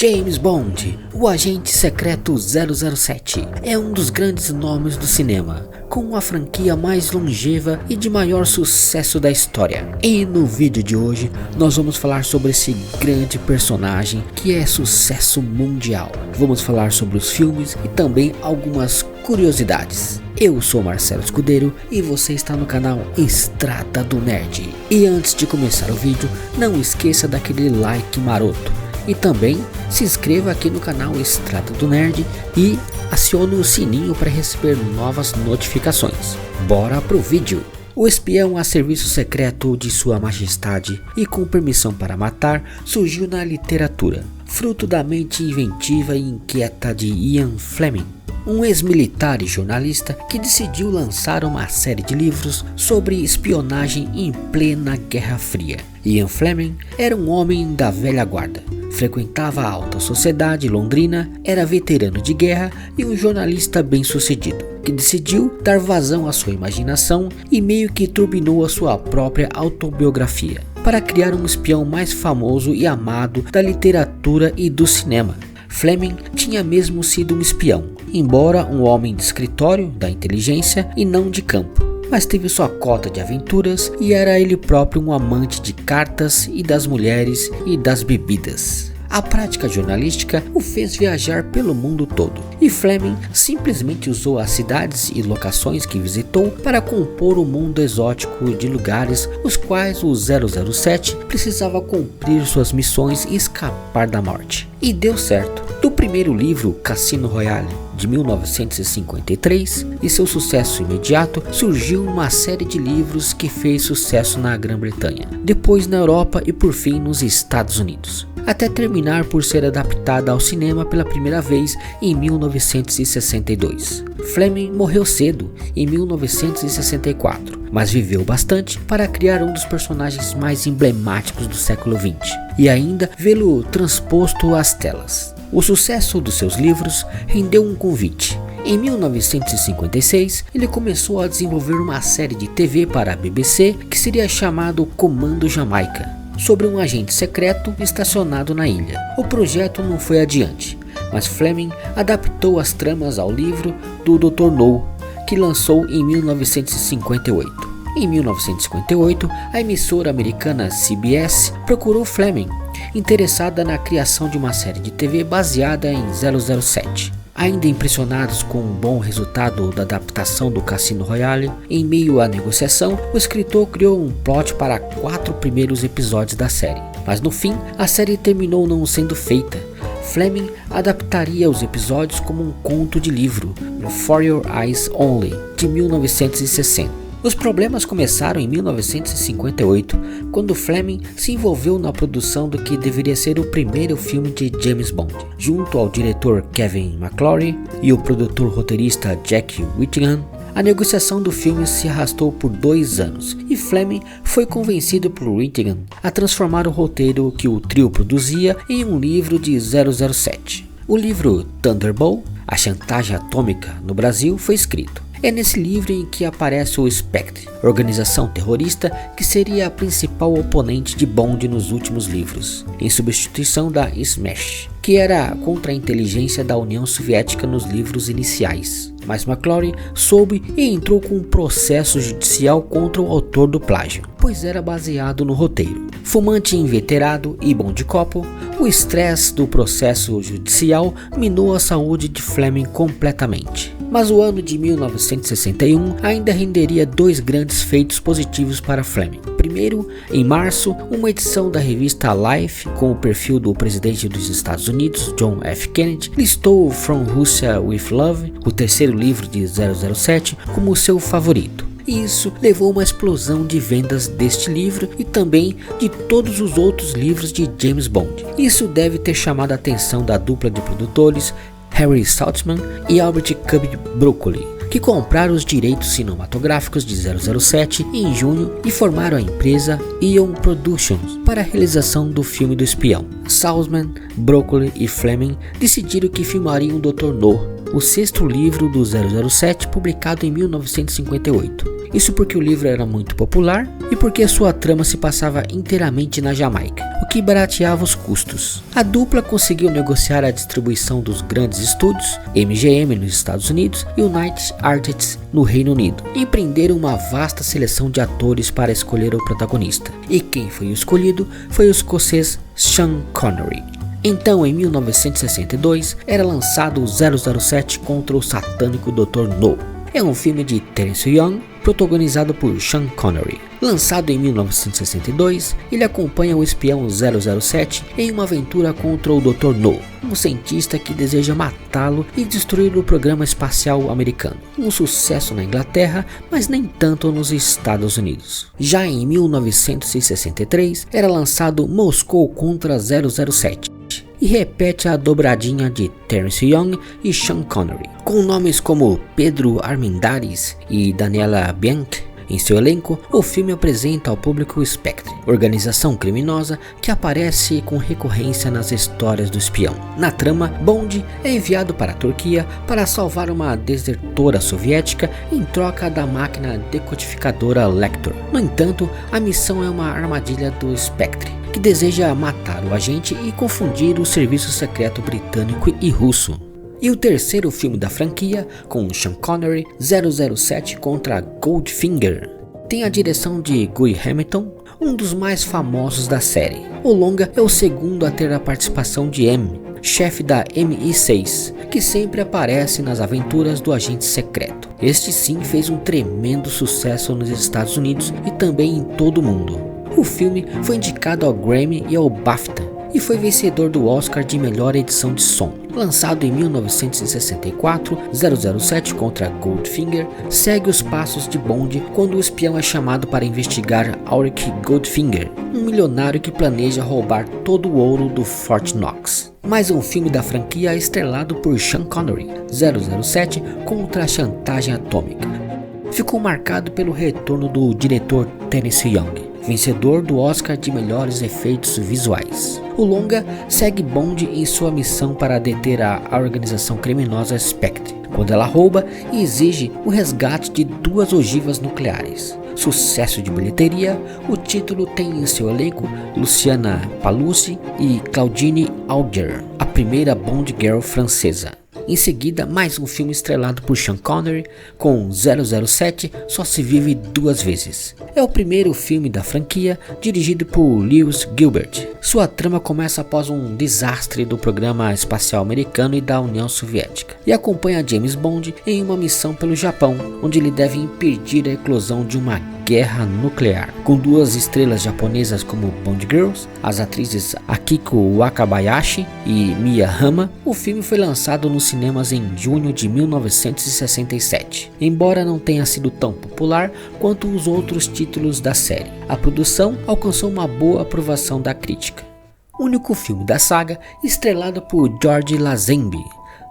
James Bond, o agente secreto 007, é um dos grandes nomes do cinema, com a franquia mais longeva e de maior sucesso da história. E no vídeo de hoje, nós vamos falar sobre esse grande personagem que é sucesso mundial. Vamos falar sobre os filmes e também algumas curiosidades. Eu sou Marcelo Escudeiro e você está no canal Estrada do Nerd. E antes de começar o vídeo, não esqueça daquele like maroto. E também se inscreva aqui no canal Estrada do Nerd e acione o sininho para receber novas notificações. Bora pro vídeo! O espião a serviço secreto de Sua Majestade e com permissão para matar surgiu na literatura, fruto da mente inventiva e inquieta de Ian Fleming, um ex-militar e jornalista que decidiu lançar uma série de livros sobre espionagem em plena Guerra Fria. Ian Fleming era um homem da velha guarda, frequentava a alta sociedade londrina, era veterano de guerra e um jornalista bem-sucedido, que decidiu dar vazão à sua imaginação e meio que turbinou a sua própria autobiografia, para criar um espião mais famoso e amado da literatura e do cinema. Fleming tinha mesmo sido um espião, embora um homem de escritório, da inteligência e não de campo, mas teve sua cota de aventuras e era ele próprio um amante de cartas e das mulheres e das bebidas. A prática jornalística o fez viajar pelo mundo todo, e Fleming simplesmente usou as cidades e locações que visitou para compor o mundo exótico de lugares os quais o 007 precisava cumprir suas missões e escapar da morte. E deu certo. Do primeiro livro, Cassino Royale, de 1953, e seu sucesso imediato, surgiu uma série de livros que fez sucesso na Grã-Bretanha, depois na Europa e por fim nos Estados Unidos, até terminar por ser adaptada ao cinema pela primeira vez em 1962. Fleming morreu cedo, em 1964, mas viveu bastante para criar um dos personagens mais emblemáticos do século XX, e ainda vê-lo transposto às telas. O sucesso dos seus livros rendeu um convite. Em 1956, ele começou a desenvolver uma série de TV para a BBC que seria chamado Comando Jamaica, sobre um agente secreto estacionado na ilha. O projeto não foi adiante, mas Fleming adaptou as tramas ao livro do Dr. No, que lançou em 1958. Em 1958, a emissora americana CBS procurou Fleming, interessada na criação de uma série de TV baseada em 007. Ainda impressionados com o bom resultado da adaptação do Cassino Royale, em meio à negociação, o escritor criou um plot para 4 primeiros episódios da série. Mas no fim, a série terminou não sendo feita. Fleming adaptaria os episódios como um conto de livro, no For Your Eyes Only, de 1960. Os problemas começaram em 1958, quando Fleming se envolveu na produção do que deveria ser o primeiro filme de James Bond, junto ao diretor Kevin McClory e o produtor roteirista Jack Whittingham. A negociação do filme se arrastou por 2 anos e Fleming foi convencido por Whittingham a transformar o roteiro que o trio produzia em um livro de 007. O livro Thunderball, A Chantagem Atômica no Brasil, foi escrito. É nesse livro em que aparece o Spectre, organização terrorista que seria a principal oponente de Bond nos últimos livros, em substituição da Smash, que era contra a inteligência da União Soviética nos livros iniciais. Mas McClory soube e entrou com um processo judicial contra o autor do plágio, pois era baseado no roteiro. Fumante inveterado e bom de copo, o estresse do processo judicial minou a saúde de Fleming completamente. Mas o ano de 1961 ainda renderia 2 grandes feitos positivos para Fleming. Primeiro, em março, uma edição da revista Life, com o perfil do presidente dos Estados Unidos, John F. Kennedy, listou From Russia with Love, o terceiro livro de 007, como seu favorito. E isso levou a uma explosão de vendas deste livro e também de todos os outros livros de James Bond. Isso deve ter chamado a atenção da dupla de produtores Harry Saltzman e Albert Cub Broccoli, que compraram os direitos cinematográficos de 007 em junho e formaram a empresa Eon Productions para a realização do filme do espião. Saltzman, Broccoli e Fleming decidiram que filmariam o Dr. No, o sexto livro do 007 publicado em 1958. Isso porque o livro era muito popular e porque sua trama se passava inteiramente na Jamaica, o que barateava os custos. A dupla conseguiu negociar a distribuição dos grandes estúdios, MGM nos Estados Unidos e United Artists no Reino Unido, e empreenderam uma vasta seleção de atores para escolher o protagonista. E quem foi escolhido foi o escocês Sean Connery. Então, em 1962, era lançado o 007 contra o satânico Dr. No. É um filme de Terence Young, protagonizado por Sean Connery. Lançado em 1962, ele acompanha o espião 007 em uma aventura contra o Dr. No, um cientista que deseja matá-lo e destruir o programa espacial americano. Um sucesso na Inglaterra, mas nem tanto nos Estados Unidos. Já em 1963, era lançado Moscou contra 007. E repete a dobradinha de Terence Young e Sean Connery, com nomes como Pedro Armendáriz e Daniela Bianchi em seu elenco. O filme apresenta ao público o Spectre, organização criminosa que aparece com recorrência nas histórias do espião. Na trama, Bond é enviado para a Turquia para salvar uma desertora soviética em troca da máquina decodificadora Lector. No entanto, a missão é uma armadilha do Spectre, que deseja matar o agente e confundir o serviço secreto britânico e russo. E o terceiro filme da franquia, com Sean Connery, 007 contra Goldfinger, tem a direção de Guy Hamilton, um dos mais famosos da série. O longa é o segundo a ter a participação de M, chefe da MI6, que sempre aparece nas aventuras do agente secreto. Este sim fez um tremendo sucesso nos Estados Unidos e também em todo o mundo. O filme foi indicado ao Grammy e ao BAFTA e foi vencedor do Oscar de melhor edição de som. Lançado em 1964, 007 contra Goldfinger segue os passos de Bond quando o espião é chamado para investigar Auric Goldfinger, um milionário que planeja roubar todo o ouro do Fort Knox. Mais um filme da franquia estrelado por Sean Connery, 007 contra a chantagem atômica. Ficou marcado pelo retorno do diretor Terence Young, vencedor do Oscar de melhores efeitos visuais. O longa segue Bond em sua missão para deter a organização criminosa Spectre, quando ela rouba e exige o resgate de 2 ogivas nucleares. Sucesso de bilheteria, o título tem em seu elenco Luciana Palucci e Claudine Auger, a primeira Bond Girl francesa. Em seguida, mais um filme estrelado por Sean Connery, com 007 Só se vive 2 vezes. É o primeiro filme da franquia, dirigido por Lewis Gilbert. Sua trama começa após um desastre do programa espacial americano e da União Soviética, e acompanha James Bond em uma missão pelo Japão, onde ele deve impedir a eclosão de uma guerra nuclear. Com 2 estrelas japonesas como Bond Girls, as atrizes Akiko Wakabayashi e Mia Hama, o filme foi lançado nos cinemas em junho de 1967. Embora não tenha sido tão popular quanto os outros títulos da série, a produção alcançou uma boa aprovação da crítica. Único filme da saga estrelado por George Lazenby,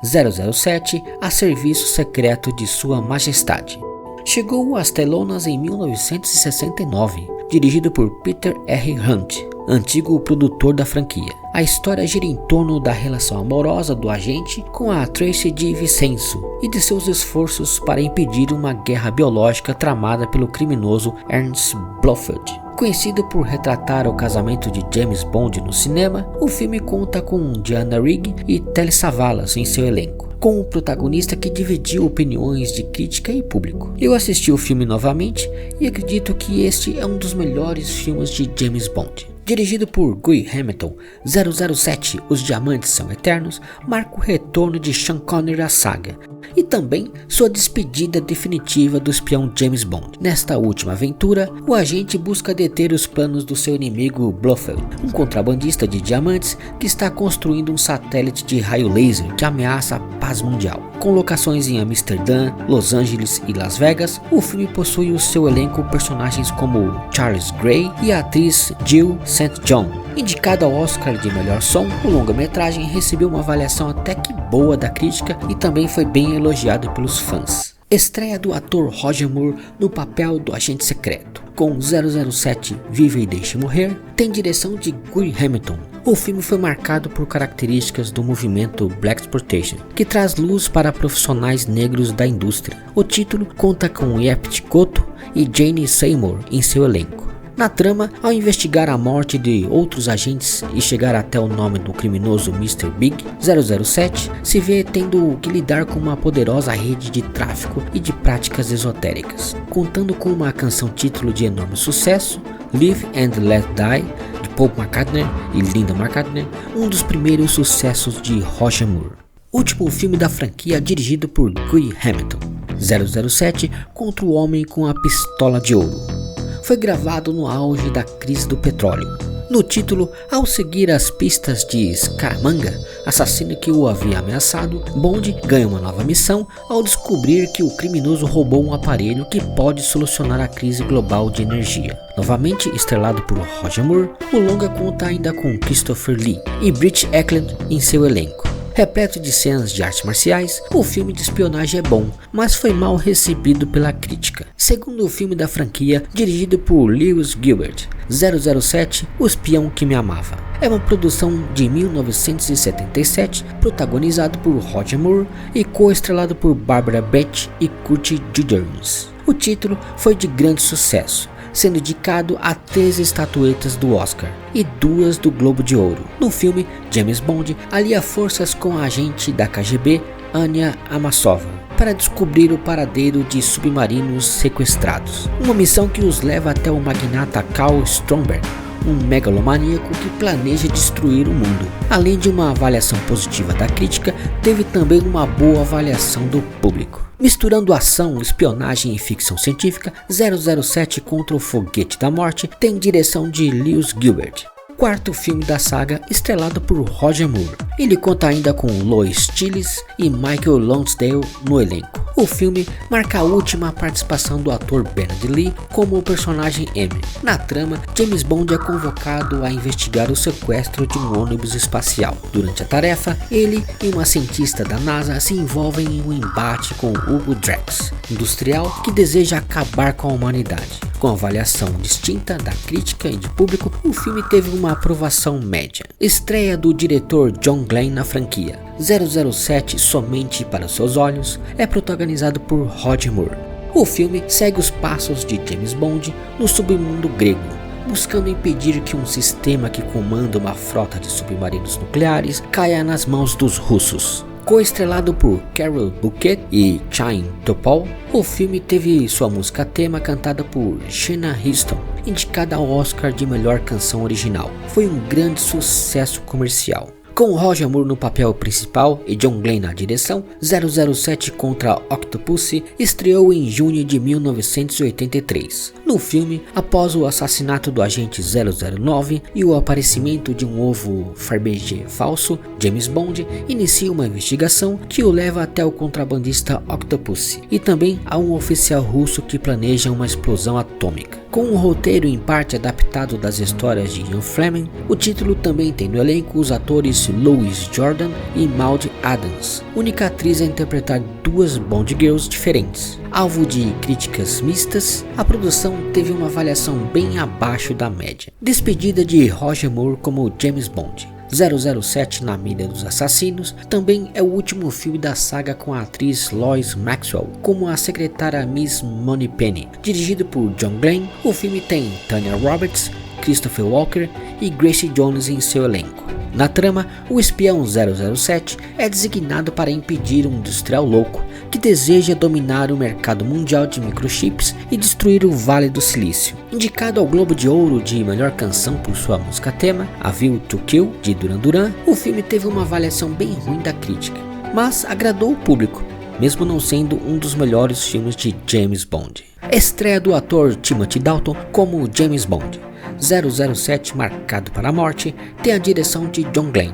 007 a serviço secreto de Sua Majestade. Chegou às telonas em 1969, dirigido por Peter R. Hunt, antigo produtor da franquia. A história gira em torno da relação amorosa do agente com a Tracy de Vicenzo e de seus esforços para impedir uma guerra biológica tramada pelo criminoso Ernst Blofeld. Conhecido por retratar o casamento de James Bond no cinema, o filme conta com Diana Rigg e Telly Savalas em seu elenco, com um protagonista que dividiu opiniões de crítica e público. Eu assisti o filme novamente e acredito que este é um dos melhores filmes de James Bond. Dirigido por Guy Hamilton, 007 Os Diamantes São Eternos marca o retorno de Sean Connery à saga e também sua despedida definitiva do espião James Bond. Nesta última aventura, o agente busca deter os planos do seu inimigo Blofeld, um contrabandista de diamantes que está construindo um satélite de raio laser que ameaça a paz mundial. Com locações em Amsterdã, Los Angeles e Las Vegas, o filme possui o seu elenco personagens como Charles Gray e a atriz Jill St. John. Indicado ao Oscar de melhor som, o longa-metragem recebeu uma avaliação até que boa da crítica e também foi bem elogiado pelos fãs. Estreia do ator Roger Moore no papel do agente secreto. Com 007 Viva e Deixe Morrer, tem direção de Guy Hamilton. O filme foi marcado por características do movimento Blaxploitation, que traz luz para profissionais negros da indústria. O título conta com Yepet Kotto e Jane Seymour em seu elenco. Na trama, ao investigar a morte de outros agentes e chegar até o nome do criminoso Mr. Big, 007 se vê tendo que lidar com uma poderosa rede de tráfico e de práticas esotéricas. Contando com uma canção título de enorme sucesso, Live and Let Die, de Paul McCartney e Linda McCartney, um dos primeiros sucessos de Roger Moore. Último filme da franquia dirigido por Guy Hamilton, 007 contra o Homem com a Pistola de Ouro. Foi gravado no auge da crise do petróleo. No título, ao seguir as pistas de Scaramanga, assassino que o havia ameaçado, Bond ganha uma nova missão ao descobrir que o criminoso roubou um aparelho que pode solucionar a crise global de energia. Novamente estrelado por Roger Moore, o longa conta ainda com Christopher Lee e Britt Ekland em seu elenco. Repleto de cenas de artes marciais, o filme de espionagem é bom, mas foi mal recebido pela crítica. Segundo filme da franquia, dirigido por Lewis Gilbert, 007 O Espião que Me Amava. É uma produção de 1977, protagonizado por Roger Moore e co-estrelado por Barbara Bach e Kurt Jones. O título foi de grande sucesso, sendo indicado a 13 estatuetas do Oscar e 2 do Globo de Ouro. No filme, James Bond alia forças com a agente da KGB, Anya Amasova, para descobrir o paradeiro de submarinos sequestrados. Uma missão que os leva até o magnata Carl Stromberg, um megalomaníaco que planeja destruir o mundo. Além de uma avaliação positiva da crítica, teve também uma boa avaliação do público. Misturando ação, espionagem e ficção científica, 007 contra o Foguete da Morte tem direção de Lewis Gilbert. Quarto filme da saga, estrelado por Roger Moore. Ele conta ainda com Lois Chiles e Michael Lonsdale no elenco. O filme marca a última participação do ator Bernard Lee como o personagem M. Na trama, James Bond é convocado a investigar o sequestro de um ônibus espacial. Durante a tarefa, ele e uma cientista da NASA se envolvem em um embate com Hugo Drax, industrial que deseja acabar com a humanidade. Com avaliação distinta da crítica e de público, o filme teve uma aprovação média. Estreia do diretor John Glenn na franquia. 007 Somente para Seus Olhos é protagonizado por Roger Moore. O filme segue os passos de James Bond no submundo grego, buscando impedir que um sistema que comanda uma frota de submarinos nucleares caia nas mãos dos russos. Co-estrelado por Carol Bouquet e Chaim Topol, o filme teve sua música tema cantada por Sheena Easton, indicada ao Oscar de melhor canção original. Foi um grande sucesso comercial. Com Roger Moore no papel principal e John Glenn na direção, 007 contra Octopussy estreou em junho de 1983. No filme, após o assassinato do agente 009 e o aparecimento de um ovo Fabergé falso, James Bond inicia uma investigação que o leva até o contrabandista Octopussy e também a um oficial russo que planeja uma explosão atômica. Com um roteiro em parte adaptado das histórias de Ian Fleming, o título também tem no elenco os atores Louis Jordan e Maud Adams, única atriz a interpretar duas Bond Girls diferentes. Alvo de críticas mistas, a produção teve uma avaliação bem abaixo da média. Despedida de Roger Moore como James Bond. 007 na mira dos assassinos também é o último filme da saga com a atriz Lois Maxwell como a secretária Miss Moneypenny. Dirigido por John Glenn, o filme tem Tanya Roberts, Christopher Walker e Grace Jones em seu elenco. Na trama, o espião 007 é designado para impedir um industrial louco que deseja dominar o mercado mundial de microchips e destruir o Vale do Silício. Indicado ao Globo de Ouro de melhor canção por sua música tema, A View to Kill, de Duran Duran, o filme teve uma avaliação bem ruim da crítica, mas agradou o público, mesmo não sendo um dos melhores filmes de James Bond. Estreia do ator Timothy Dalton como James Bond. 007 Marcado para a Morte tem a direção de John Glenn.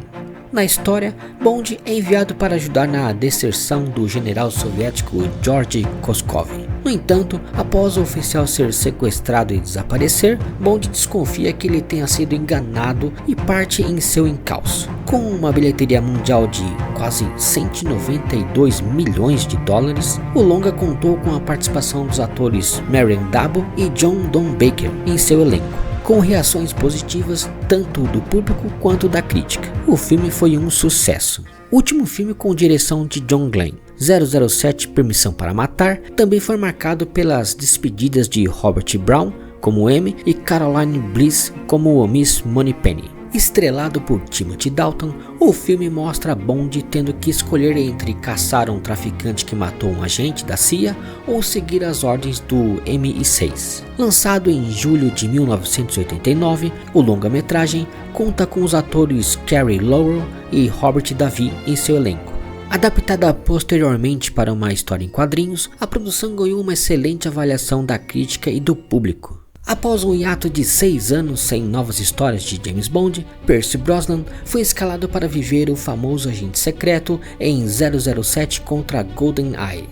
Na história, Bond é enviado para ajudar na deserção do general soviético Georgy Koskov. No entanto, após o oficial ser sequestrado e desaparecer, Bond desconfia que ele tenha sido enganado e parte em seu encalço. Com uma bilheteria mundial de quase 192 milhões de dólares, o longa contou com a participação dos atores Marion Dabo e John Don Baker em seu elenco, com reações positivas tanto do público quanto da crítica. O filme foi um sucesso. O último filme, com direção de John Glenn, 007 Permissão para Matar, também foi marcado pelas despedidas de Robert Brown como M e Caroline Bliss como Miss Moneypenny. Estrelado por Timothy Dalton, o filme mostra Bond tendo que escolher entre caçar um traficante que matou um agente da CIA ou seguir as ordens do MI6. Lançado em julho de 1989, o longa-metragem conta com os atores Carey Lowell e Robert Davi em seu elenco. Adaptada posteriormente para uma história em quadrinhos, a produção ganhou uma excelente avaliação da crítica e do público. Após um hiato de 6 anos sem novas histórias de James Bond, Pierce Brosnan foi escalado para viver o famoso agente secreto em 007 contra GoldenEye.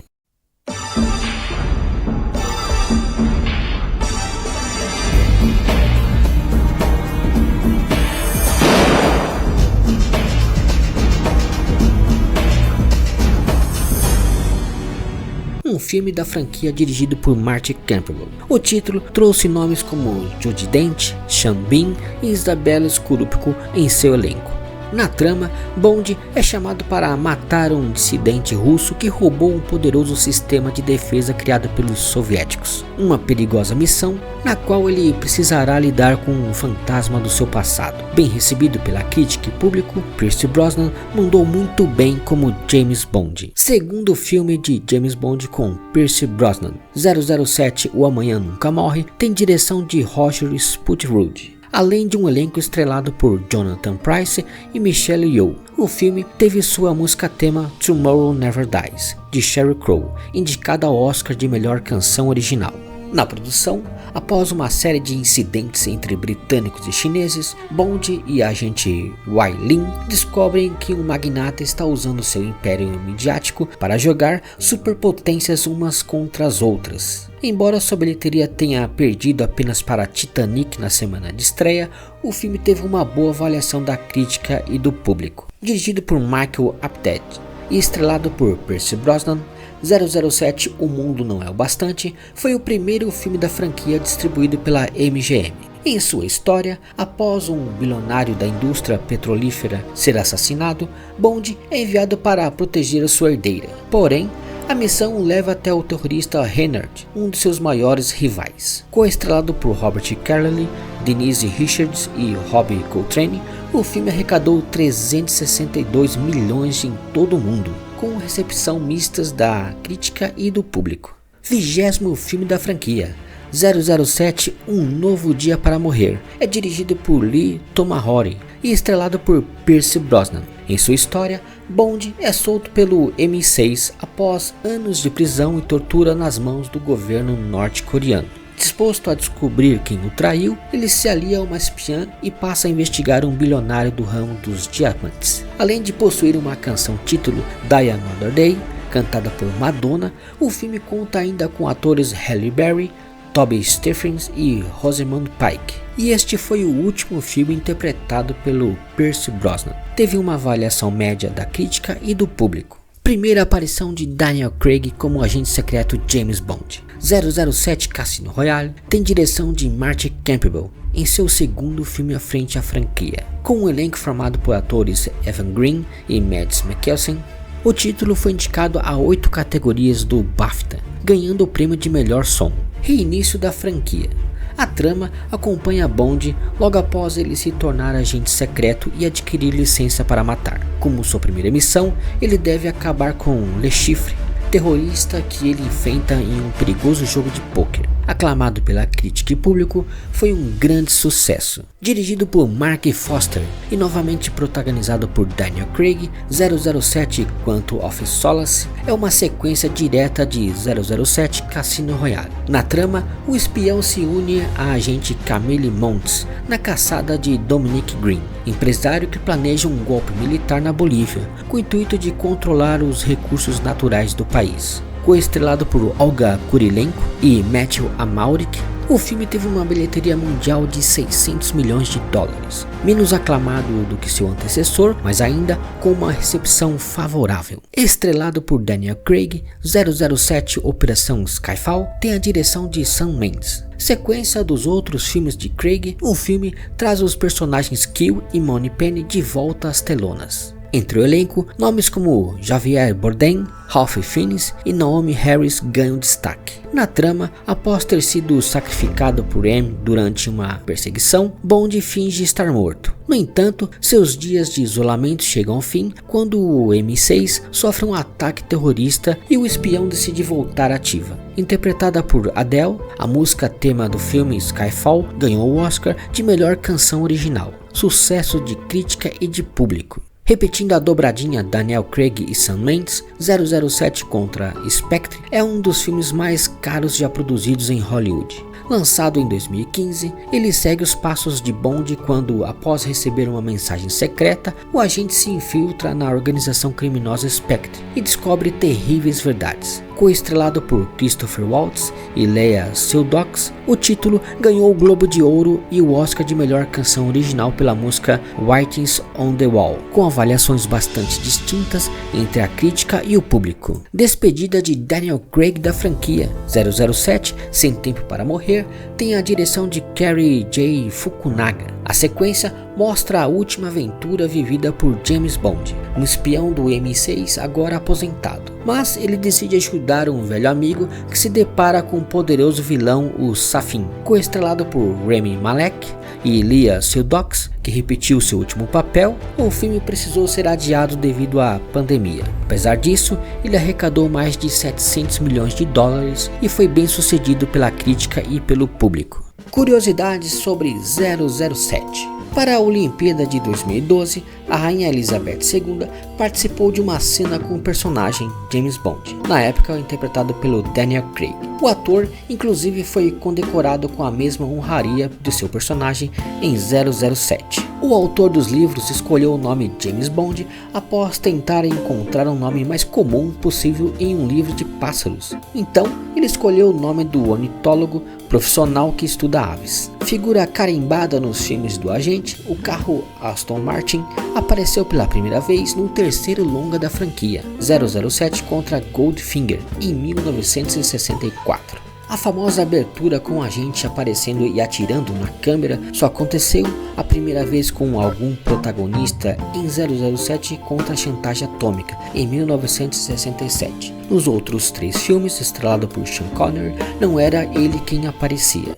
Um filme da franquia dirigido por Martin Campbell. O título trouxe nomes como Judi Dench, Sean Bean e Isabella Scorupco em seu elenco. Na trama, Bond é chamado para matar um dissidente russo que roubou um poderoso sistema de defesa criado pelos soviéticos. Uma perigosa missão na qual ele precisará lidar com um fantasma do seu passado. Bem recebido pela crítica e público, Pierce Brosnan mandou muito bem como James Bond. Segundo filme de James Bond com Pierce Brosnan, 007 O Amanhã Nunca Morre, tem direção de Roger Sputterwood, além de um elenco estrelado por Jonathan Pryce e Michelle Yeoh. O filme teve sua música tema Tomorrow Never Dies, de Sheryl Crow, indicada ao Oscar de melhor canção original. Na produção, após uma série de incidentes entre britânicos e chineses, Bond e a agente Wai Lin descobrem que um magnata está usando seu império midiático para jogar superpotências umas contra as outras. Embora sua bilheteria tenha perdido apenas para Titanic na semana de estreia, o filme teve uma boa avaliação da crítica e do público. Dirigido por Michael Apted e estrelado por Pierce Brosnan, 007 O Mundo Não É o Bastante foi o primeiro filme da franquia distribuído pela MGM. Em sua história, após um bilionário da indústria petrolífera ser assassinado, Bond é enviado para proteger a sua herdeira. Porém, a missão o leva até o terrorista Reinhardt, um de seus maiores rivais. Co-estrelado por Robert Carlyle, Denise Richards e Robbie Coltrane, o filme arrecadou 362 milhões em todo o mundo, com recepção mistas da crítica e do público. 20º filme da franquia, 007 Um Novo Dia para Morrer, é dirigido por Lee Tomahori e estrelado por Pierce Brosnan. Em sua história, Bond é solto pelo MI6 após anos de prisão e tortura nas mãos do governo norte-coreano. Disposto a descobrir quem o traiu, ele se alia a uma espiã e passa a investigar um bilionário do ramo dos diamantes. Além de possuir uma canção título Die Another Day, cantada por Madonna, o filme conta ainda com atores Halle Berry, Toby Stephens e Rosamund Pike. E este foi o último filme interpretado pelo Pierce Brosnan. Teve uma avaliação média da crítica e do público. Primeira aparição de Daniel Craig como agente secreto James Bond. 007 Cassino Royale tem direção de Martin Campbell em seu segundo filme à frente à franquia. Com um elenco formado por atores Evan Green e Mads Mikkelsen, o título foi indicado a 8 categorias do BAFTA, ganhando o prêmio de melhor som. Reinício da franquia. A trama acompanha Bond logo após ele se tornar agente secreto e adquirir licença para matar. Como sua primeira missão, ele deve acabar com Le Chiffre, terrorista que ele enfrenta em um perigoso jogo de pôquer. Aclamado pela crítica e público, foi um grande sucesso. Dirigido por Mark Foster e novamente protagonizado por Daniel Craig, 007 Quantum of Solace é uma sequência direta de 007 Cassino Royale. Na trama, o espião se une a agente Camille Montes na caçada de Dominic Green, empresário que planeja um golpe militar na Bolívia, com o intuito de controlar os recursos naturais do país. coestrelado por Olga Kurylenko e Matthew Amalric, o filme teve uma bilheteria mundial de 600 milhões de dólares, menos aclamado do que seu antecessor, mas ainda com uma recepção favorável. Estrelado por Daniel Craig, 007 Operação Skyfall tem a direção de Sam Mendes. Sequência dos outros filmes de Craig, o filme traz os personagens Kill e Moneypenny de volta às telonas. Entre o elenco, nomes como Javier Bardem, Ralph Fiennes e Naomie Harris ganham destaque. Na trama, após ter sido sacrificado por M durante uma perseguição, Bond finge estar morto. No entanto, seus dias de isolamento chegam ao fim quando o M6 sofre um ataque terrorista e o espião decide voltar ativa. Interpretada por Adele, a música tema do filme Skyfall ganhou o Oscar de melhor canção original, sucesso de crítica e de público. Repetindo a dobradinha Daniel Craig e Sam Mendes, 007 contra Spectre é um dos filmes mais caros já produzidos em Hollywood. Lançado em 2015, ele segue os passos de Bond quando, após receber uma mensagem secreta, o agente se infiltra na organização criminosa Spectre e descobre terríveis verdades. Coestrelado por Christopher Waltz e Lea Seydoux, o título ganhou o Globo de Ouro e o Oscar de melhor canção original pela música Writings on the Wall, com avaliações bastante distintas entre a crítica e o público. Despedida de Daniel Craig da franquia, 007 Sem Tempo para Morrer tem a direção de Cary J. Fukunaga. A sequência mostra a última aventura vivida por James Bond, um espião do MI6 agora aposentado. Mas ele decide ajudar um velho amigo que se depara com o poderoso vilão, o Safin. Coestrelado por Rami Malek e Lea Seydoux, que repetiu seu último papel, o filme precisou ser adiado devido à pandemia. Apesar disso, ele arrecadou mais de 700 milhões de dólares e foi bem sucedido pela crítica e pelo público. Curiosidades sobre 007. Para a Olimpíada de 2012, a Rainha Elizabeth II participou de uma cena com o personagem James Bond, na época interpretado pelo Daniel Craig. O ator inclusive foi condecorado com a mesma honraria de seu personagem em 007. O autor dos livros escolheu o nome James Bond após tentar encontrar um nome mais comum possível em um livro de pássaros. Então, ele escolheu o nome do ornitólogo profissional que estuda aves. Figura carimbada nos filmes do agente, o carro Aston Martin apareceu pela primeira vez no terceiro longa da franquia, 007 contra Goldfinger, em 1964. A famosa abertura com o agente aparecendo e atirando na câmera só aconteceu a primeira vez com algum protagonista em 007 contra a Chantagem Atômica, em 1967. Nos outros 3 filmes, estrelado por Sean Connery, não era ele quem aparecia.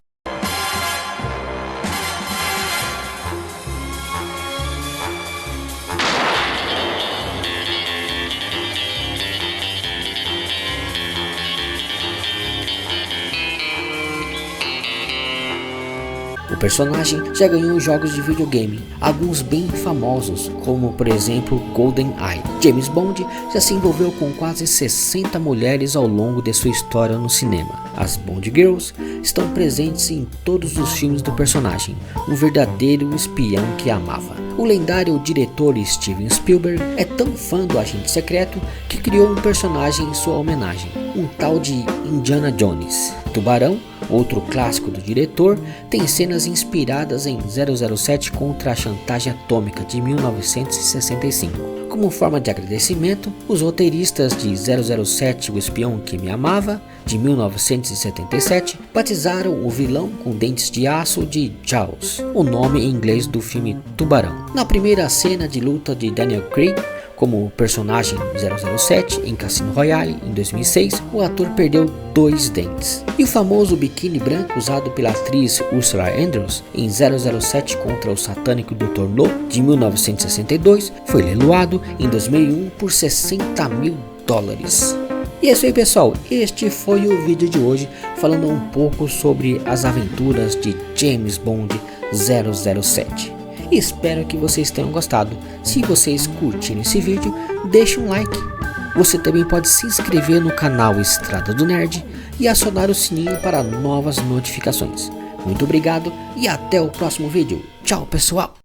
O personagem já ganhou jogos de videogame, alguns bem famosos, como por exemplo GoldenEye. James Bond já se envolveu com quase 60 mulheres ao longo de sua história no cinema. As Bond Girls estão presentes em todos os filmes do personagem, um verdadeiro espião que amava. O lendário diretor Steven Spielberg é tão fã do agente secreto que criou um personagem em sua homenagem, um tal de Indiana Jones. Tubarão, outro clássico do diretor, tem cenas inspiradas em 007 contra a Chantagem Atômica de 1965. Como forma de agradecimento, os roteiristas de 007 O Espião que Me Amava, de 1977, batizaram o vilão com dentes de aço de Jaws, o nome em inglês do filme Tubarão. Na primeira cena de luta de Daniel Craig como personagem 007 em Cassino Royale em 2006, o ator perdeu 2 dentes. E o famoso biquíni branco usado pela atriz Ursula Andrews em 007 contra o satânico Dr. No de 1962 foi leiloado em 2001 por 60 mil dólares. E é isso aí, pessoal, este foi o vídeo de hoje falando um pouco sobre as aventuras de James Bond 007. Espero que vocês tenham gostado. Se vocês curtiram esse vídeo, deixe um like. Você também pode se inscrever no canal Estrada do Nerd e acionar o sininho para novas notificações. Muito obrigado e até o próximo vídeo. Tchau, pessoal!